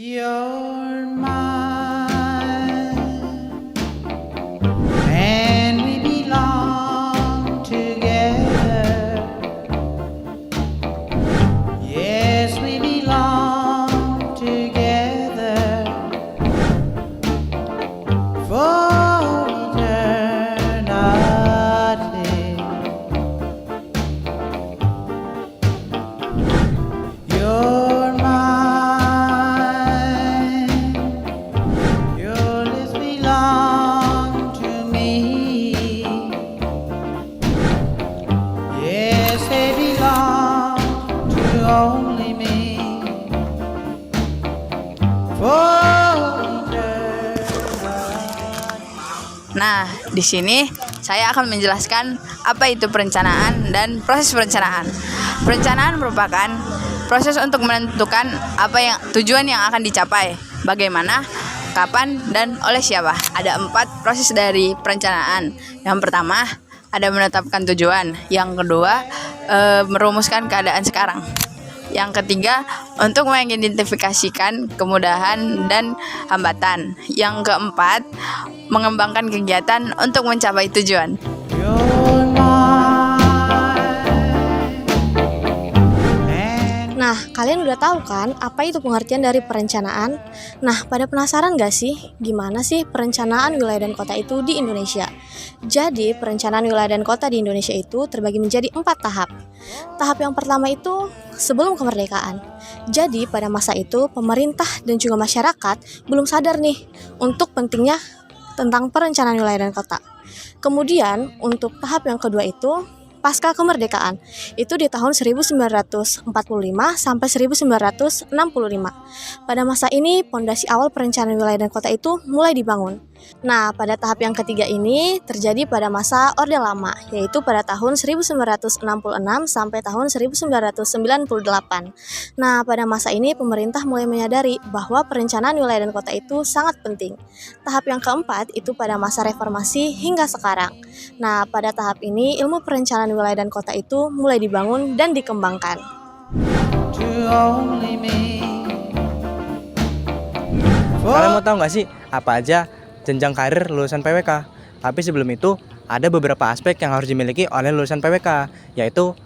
You're mine, and we belong together. Yes, we belong together for eternity. You're mine, your lips belong to me. Yes, they belong to only me. For eternity. Nah, di sini saya akan menjelaskan apa itu perencanaan dan proses perencanaan. Perencanaan merupakan proses untuk menentukan tujuan yang akan dicapai, bagaimana, kapan, dan oleh siapa. Ada 4 proses dari perencanaan. Yang pertama, ada menetapkan tujuan. Yang kedua, merumuskan keadaan sekarang. Yang ketiga, untuk mengidentifikasikan kemudahan dan hambatan. Yang keempat, mengembangkan kegiatan untuk mencapai tujuan. You're mine. Nah, kalian udah tahu kan apa itu pengertian dari perencanaan? Nah, pada penasaran gak sih gimana sih perencanaan wilayah dan kota itu di Indonesia? Jadi, perencanaan wilayah dan kota di Indonesia itu terbagi menjadi 4 tahap. Tahap yang pertama itu sebelum kemerdekaan. Jadi, pada masa itu pemerintah dan juga masyarakat belum sadar nih untuk pentingnya tentang perencanaan wilayah dan kota. Kemudian, untuk tahap yang kedua itu pasca kemerdekaan, itu di tahun 1945 sampai 1965. Pada masa ini, pondasi awal perencanaan wilayah dan kota itu mulai dibangun. Nah, pada tahap yang ketiga ini terjadi pada masa Orde Lama, yaitu pada tahun 1966 sampai tahun 1998. Nah, pada masa ini pemerintah mulai menyadari bahwa perencanaan wilayah dan kota itu sangat penting. Tahap yang keempat itu pada masa reformasi hingga sekarang. Nah, pada tahap ini ilmu perencanaan wilayah dan kota itu mulai dibangun dan dikembangkan. To only me. Kalian mau tahu nggak sih apa aja jenjang karir lulusan PWK? Tapi sebelum itu ada beberapa aspek yang harus dimiliki oleh lulusan PWK, yaitu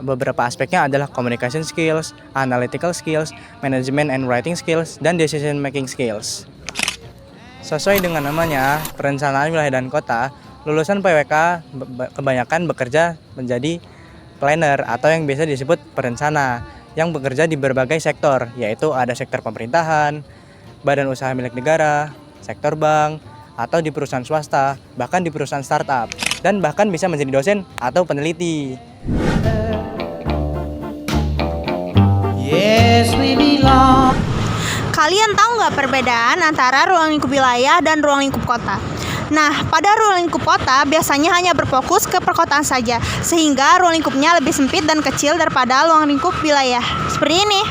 beberapa aspeknya adalah communication skills, analytical skills, management and writing skills, dan decision making skills. Sesuai dengan namanya, perencanaan wilayah dan kota, lulusan PWK kebanyakan bekerja menjadi planner atau yang biasa disebut perencana yang bekerja di berbagai sektor, yaitu ada sektor pemerintahan, badan usaha milik negara, sektor bank, atau di perusahaan swasta, bahkan di perusahaan startup, dan bahkan bisa menjadi dosen atau peneliti. Yes, we belong. Kalian tahu nggak perbedaan antara ruang lingkup wilayah dan ruang lingkup kota? Nah, pada ruang lingkup kota biasanya hanya berfokus ke perkotaan saja, sehingga ruang lingkupnya lebih sempit dan kecil daripada ruang lingkup wilayah. Seperti ini.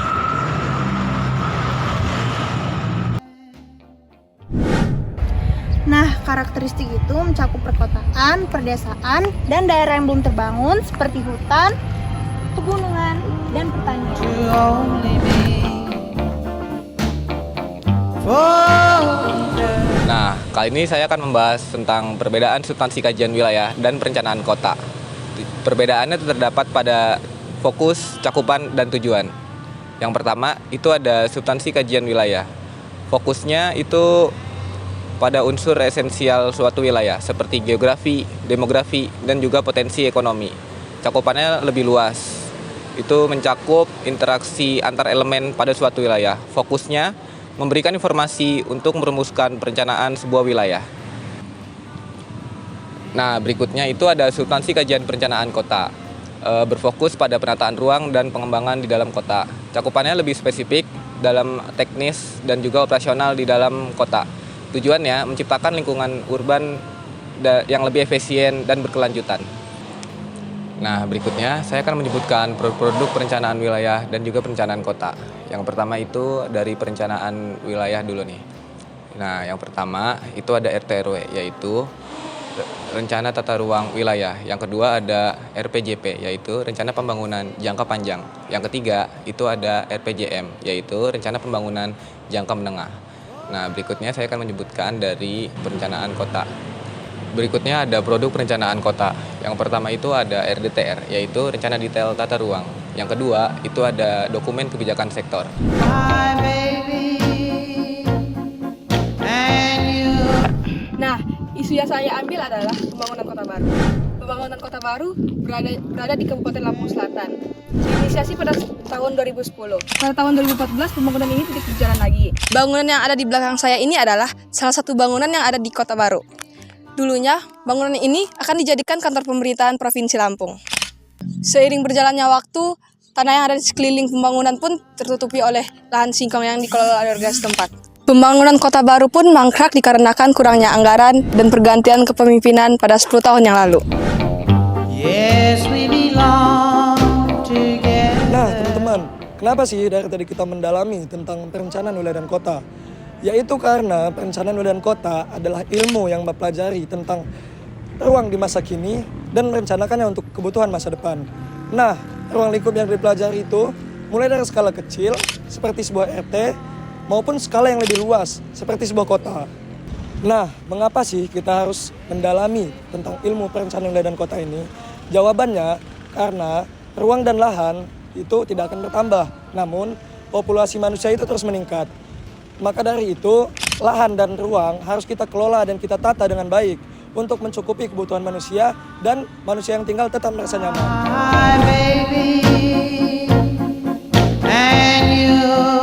Nah, karakteristik itu mencakup perkotaan, perdesaan, dan daerah yang belum terbangun seperti hutan, pegunungan, dan pertanian. To only me. For eternity. Nah, kali ini saya akan membahas tentang perbedaan substansi kajian wilayah dan perencanaan kota. Perbedaannya terdapat pada fokus, cakupan, dan tujuan. Yang pertama, itu ada substansi kajian wilayah. Fokusnya itu pada unsur esensial suatu wilayah, seperti geografi, demografi, dan juga potensi ekonomi. Cakupannya lebih luas. Itu mencakup interaksi antar elemen pada suatu wilayah. Fokusnya memberikan informasi untuk merumuskan perencanaan sebuah wilayah. Nah, berikutnya itu ada substansi kajian perencanaan kota. Berfokus pada penataan ruang dan pengembangan di dalam kota. Cakupannya lebih spesifik dalam teknis dan juga operasional di dalam kota. Tujuannya menciptakan lingkungan urban yang lebih efisien dan berkelanjutan. Nah, berikutnya saya akan menyebutkan produk-produk perencanaan wilayah dan juga perencanaan kota. Yang pertama itu dari perencanaan wilayah dulu nih. Nah, yang pertama itu ada RT RW, yaitu rencana tata ruang wilayah. Yang kedua ada RPJP, yaitu rencana pembangunan jangka panjang. Yang ketiga itu ada RPJM, yaitu rencana pembangunan jangka menengah. Nah, berikutnya saya akan menyebutkan dari perencanaan kota. Berikutnya ada produk perencanaan kota. Yang pertama itu ada RDTR, yaitu rencana detail tata ruang. Yang kedua itu ada dokumen kebijakan sektor. My baby and you. Nah, isu yang saya ambil adalah pembangunan kota baru. Pembangunan kota baru berada di Kabupaten Lampung Selatan. Diinisiasi pada tahun 2010. Pada tahun 2014 pembangunan ini tidak berjalan lagi. Bangunan yang ada di belakang saya ini adalah salah satu bangunan yang ada di Kota Baru. Dulunya, bangunan ini akan dijadikan kantor pemerintahan Provinsi Lampung. Seiring berjalannya waktu, tanah yang ada di sekeliling pembangunan pun tertutupi oleh lahan singkong yang dikelola oleh warga setempat. Pembangunan Kota Baru pun mangkrak dikarenakan kurangnya anggaran dan pergantian kepemimpinan pada 10 tahun yang lalu. Yes, we belong together. Nah, teman-teman, kenapa sih dari tadi kita mendalami tentang perencanaan wilayah dan kota? Yaitu karena perencanaan wilayah dan kota adalah ilmu yang mempelajari tentang ruang di masa kini dan merencanakannya untuk kebutuhan masa depan. Nah, ruang lingkup yang dipelajari itu mulai dari skala kecil seperti sebuah RT maupun skala yang lebih luas seperti sebuah kota. Nah, mengapa sih kita harus mendalami tentang ilmu perencanaan wilayah dan kota ini? Jawabannya karena ruang dan lahan itu tidak akan bertambah, namun populasi manusia itu terus meningkat. Maka dari itu, lahan dan ruang harus kita kelola dan kita tata dengan baik untuk mencukupi kebutuhan manusia dan manusia yang tinggal tetap merasa nyaman. My baby and you.